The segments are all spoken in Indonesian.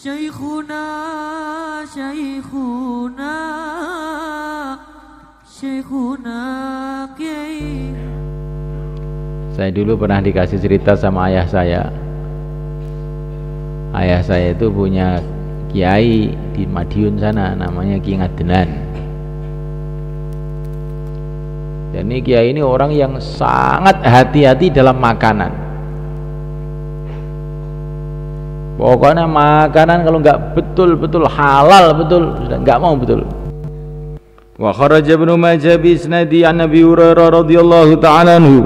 Syekhuna, Syekhuna, Syekhuna Kiai. Saya dulu pernah dikasih cerita sama ayah saya. Ayah saya itu punya kiai di Madiun sana, namanya Ki Ngadenan. Dan ini kiai ini orang yang sangat hati-hati dalam makanan. Pokoknya makanan kalau nggak betul-betul halal betul, sudah nggak mau betul. Wa kharaja Ibnu Majah bi isnadi an Nabi Hurairah radhiyallahu ta'ala anhu.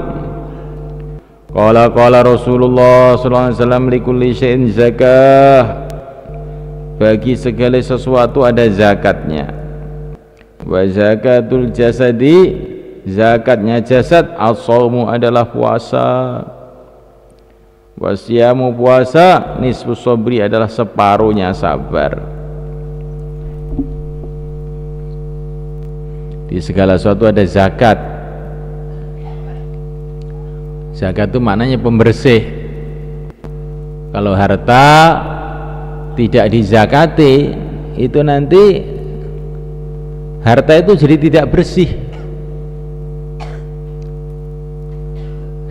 Qala Rasulullah sallallahu alaihi wasallam likulli syai'in zakah. Bagi segala sesuatu ada zakatnya. Wa zakatul jasadi, zakatnya jasad, as-shaumu adalah puasa. Wasiyamu puasa, nisfu sabri adalah separuhnya sabar. Di segala sesuatu ada zakat. Zakat itu maknanya pembersih. Kalau harta tidak dizakati, itu nanti harta itu jadi tidak bersih.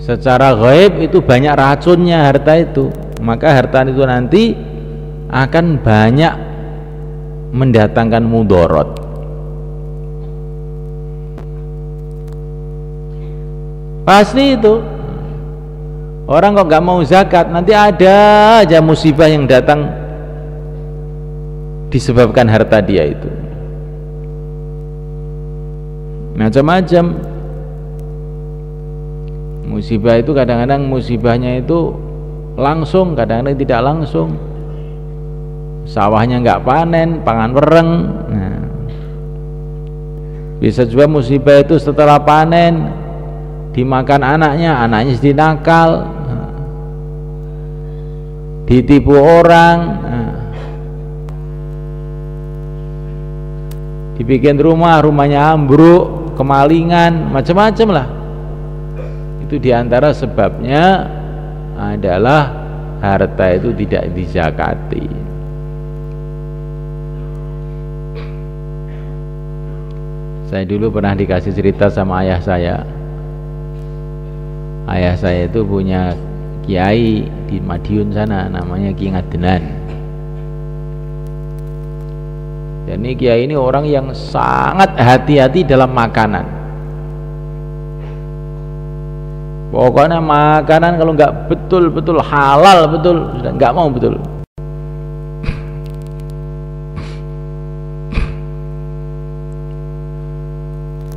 Secara gaib itu banyak racunnya harta itu, maka harta itu nanti akan banyak mendatangkan mudorot. Pasti itu orang kok nggak mau zakat, nanti ada aja musibah yang datang disebabkan harta dia itu, macam-macam. Musibah itu kadang-kadang musibahnya itu langsung, kadang-kadang tidak langsung. Sawahnya nggak panen, pangan wereng. Nah, bisa juga musibah itu setelah panen dimakan anaknya jadi nakal, ditipu orang, dibikin rumahnya ambruk, kemalingan, macam-macam lah. Itu diantara sebabnya adalah harta itu tidak dizakati. Saya dulu pernah dikasih cerita sama ayah saya. Ayah saya itu punya kiai di Madiun sana, namanya Ki Ngadenan. Dan ini kiai ini orang yang sangat hati-hati dalam makanan. Pokoknya makanan kalau nggak betul-betul halal betul, sudah nggak mau betul.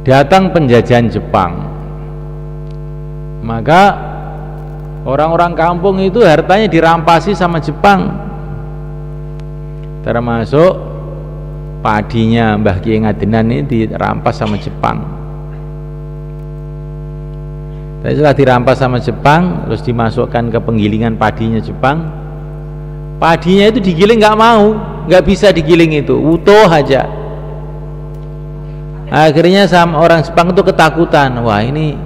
Datang penjajahan Jepang, maka orang-orang kampung itu hartanya dirampasi sama Jepang, termasuk padinya Mbah Ki Ngadenan ini dirampas sama Jepang. Tapi setelah dirampas sama Jepang, terus dimasukkan ke penggilingan padinya Jepang. Padinya itu digiling nggak mau, nggak bisa digiling itu, utuh aja. Akhirnya sama orang Jepang itu ketakutan, wah ini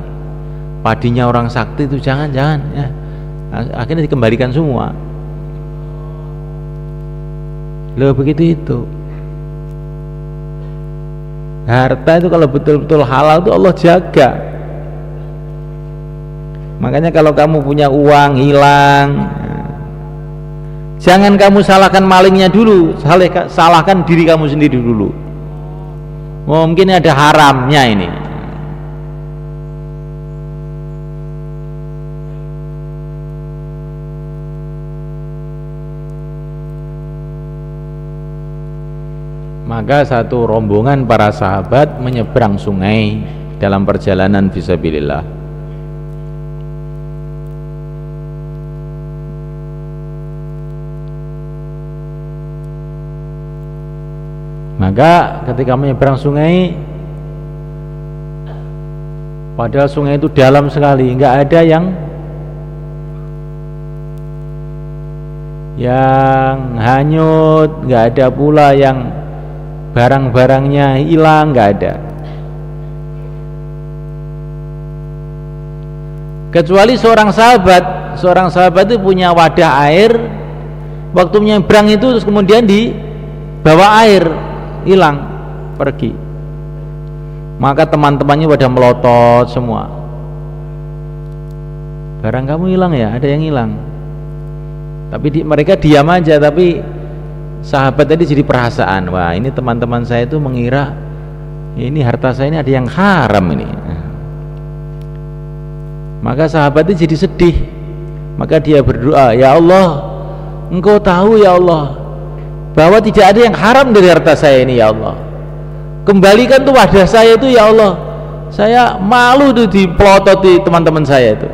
padinya orang sakti itu jangan-jangan ya. Akhirnya dikembalikan semua. Loh begitu itu. Harta itu kalau betul-betul halal itu Allah jaga. Makanya kalau kamu punya uang hilang, jangan kamu salahkan malingnya dulu, salahkan diri kamu sendiri dulu. Mungkin ada haramnya ini. Maka satu rombongan para sahabat menyeberang sungai dalam perjalanan fisabilillah. Maka ketika menyeberang sungai, padahal sungai itu dalam sekali, nggak ada yang hanyut, nggak ada pula yang barang-barangnya hilang, nggak ada. Kecuali seorang sahabat itu punya wadah air waktu nyebrang itu terus kemudian dibawa air, hilang, pergi. Maka teman-temannya pada melotot semua. Barang kamu hilang ya, ada yang hilang. Tapi mereka diam aja, tapi sahabat tadi jadi perasaan, wah ini teman-teman saya itu mengira ini harta saya ini ada yang haram ini. Maka sahabat itu jadi sedih. Maka dia berdoa, ya Allah, Engkau tahu ya Allah bahwa tidak ada yang haram dari harta saya ini ya Allah. Kembalikan tuh wadah saya itu ya Allah. Saya malu tuh dipelototi teman-teman saya itu.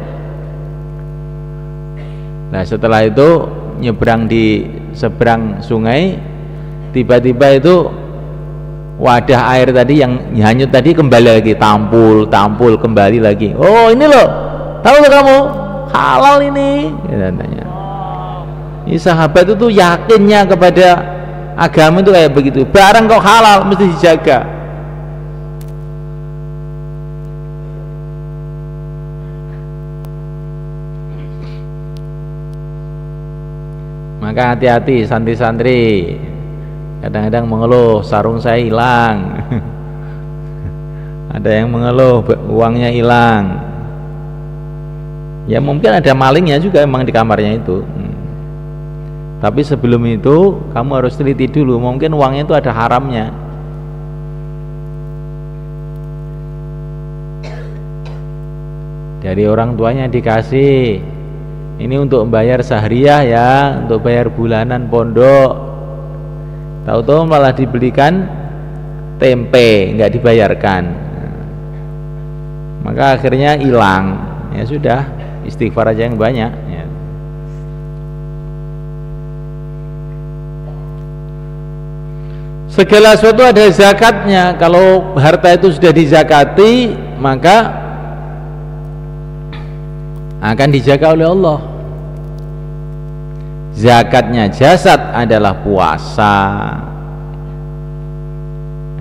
Nah setelah itu nyebrang di seberang sungai, tiba-tiba itu wadah air tadi yang hanyut tadi kembali lagi, tampul kembali lagi. Oh ini loh, tahu loh kamu halal ini. Ini sahabat itu tuh yakinnya kepada agama itu kayak begitu. Barang kok halal mesti dijaga. Maka hati-hati santri-santri, kadang-kadang mengeluh sarung saya hilang. Ada yang mengeluh uangnya hilang. Ya mungkin ada malingnya juga emang di kamarnya itu. Tapi sebelum itu kamu harus teliti dulu, mungkin uangnya itu ada haramnya. Dari orang tuanya dikasih, ini untuk bayar sahriyah ya, untuk bayar bulanan pondok. Tahu-tahu malah dibelikan tempe, nggak dibayarkan. Maka akhirnya hilang. Ya sudah, istighfar aja yang banyak ya. Segala sesuatu ada zakatnya. Kalau harta itu sudah dizakati, maka akan dijaga oleh Allah. Zakatnya jasad adalah puasa.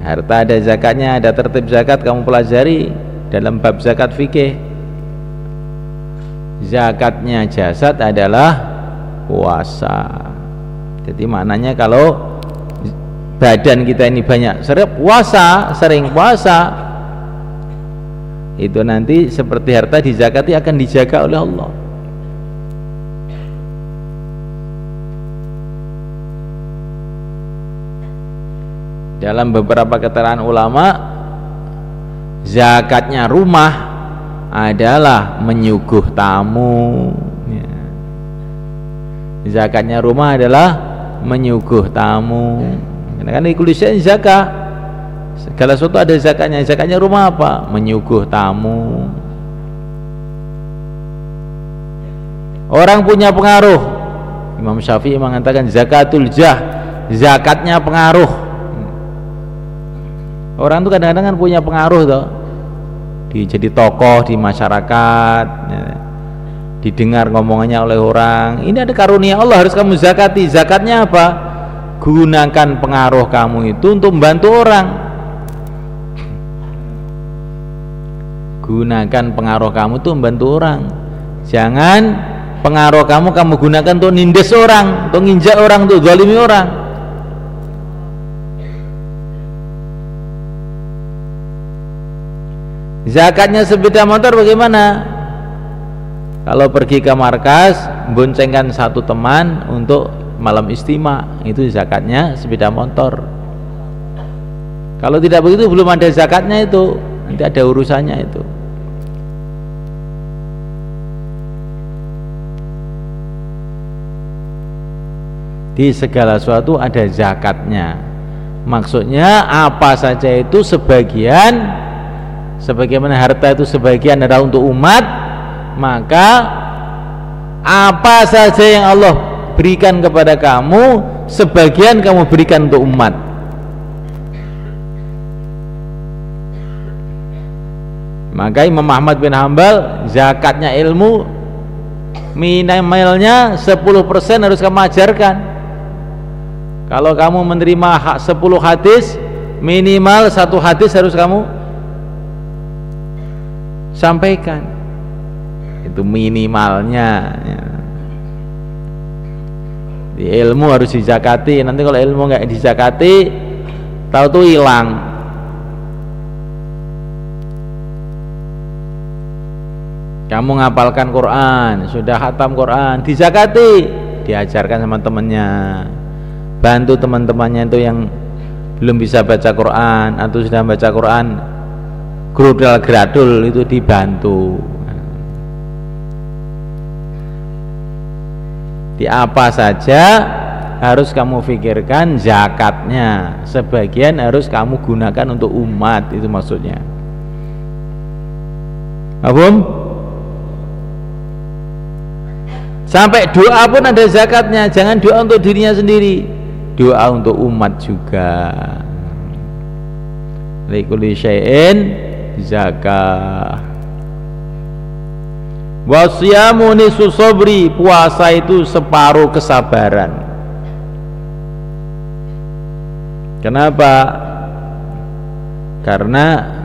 Harta ada zakatnya, ada tertib zakat, kamu pelajari dalam bab zakat fikih. Zakatnya jasad adalah puasa. Jadi maknanya kalau badan kita ini banyak sering puasa, itu nanti seperti harta dizakati akan dijaga oleh Allah. Dalam beberapa keterangan ulama, zakatnya rumah adalah menyuguh tamu. Zakatnya rumah adalah menyuguh tamu. Karena kan dikulisnya zakat, segala sesuatu ada zakatnya. Zakatnya rumah apa? Menyuguh tamu. Orang punya pengaruh. Imam Syafi'i mengatakan zakatul jah, zakatnya pengaruh. Orang itu kadang-kadang kan punya pengaruh toh, jadi tokoh di masyarakat, didengar ngomongannya oleh orang. Ini ada karunia Allah, harus kamu zakati. Zakatnya apa? Gunakan pengaruh kamu itu untuk membantu orang. Gunakan pengaruh kamu itu membantu orang. Jangan pengaruh kamu gunakan untuk nindes orang, untuk nginjak orang, untuk zalimi orang. Zakatnya sepeda motor bagaimana? Kalau pergi ke markas, boncengkan satu teman untuk malam istima, itu zakatnya sepeda motor. Kalau tidak begitu belum ada zakatnya, itu nanti ada urusannya itu. Di segala sesuatu ada zakatnya. Maksudnya apa saja itu sebagian, sebagaimana harta itu sebagian adalah untuk umat, maka apa saja yang Allah berikan kepada kamu, sebagian kamu berikan untuk umat. Maka Imam Ahmad bin Hanbal, zakatnya ilmu minimalnya 10% harus kamu ajarkan. Kalau kamu menerima 10 hadis, minimal 1 hadis harus kamu sampaikan. Itu minimalnya ya. Ilmu harus dizakati. Nanti kalau ilmu nggak dizakati, tahu tuh hilang. Kamu ngapalkan Quran, sudah khatam Quran, dizakati, diajarkan sama temannya, bantu teman-temannya itu yang belum bisa baca Quran atau sudah baca Quran grudal gradul itu dibantu. Di apa saja harus kamu pikirkan zakatnya, sebagian harus kamu gunakan untuk umat, itu maksudnya. Paham? Sampai doa pun ada zakatnya, jangan doa untuk dirinya sendiri, doa untuk umat juga. Likulli syai'in zakah. Wasyamu nisfu sabri, puasa itu separuh kesabaran. Kenapa? Karena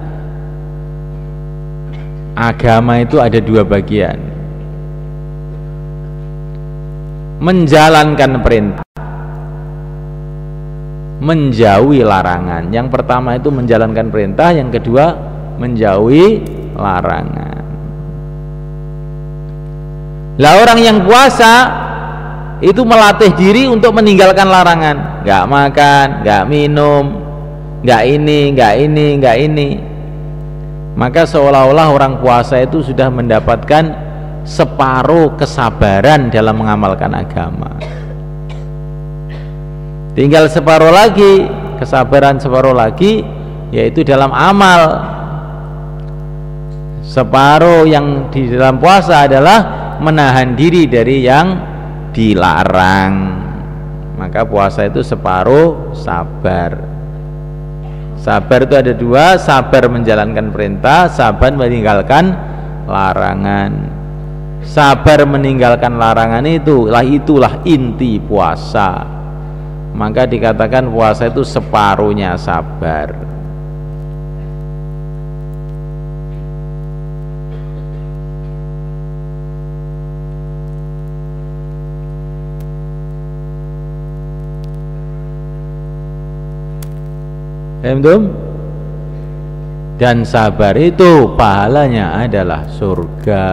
agama itu ada dua bagian. Menjalankan perintah, menjauhi larangan. Yang pertama itu menjalankan perintah, yang kedua menjauhi larangan. Lah orang yang puasa itu melatih diri untuk meninggalkan larangan, nggak makan, nggak minum, nggak ini. Maka seolah-olah orang puasa itu sudah mendapatkan separuh kesabaran dalam mengamalkan agama. Tinggal separuh lagi, kesabaran separuh lagi, yaitu dalam amal. Separuh yang di dalam puasa adalah menahan diri dari yang dilarang. Maka puasa itu separuh sabar. Sabar itu ada dua, sabar menjalankan perintah, sabar meninggalkan larangan. Sabar meninggalkan larangan itulah inti puasa. Maka dikatakan puasa itu separuhnya sabar. Dan sabar itu pahalanya adalah surga.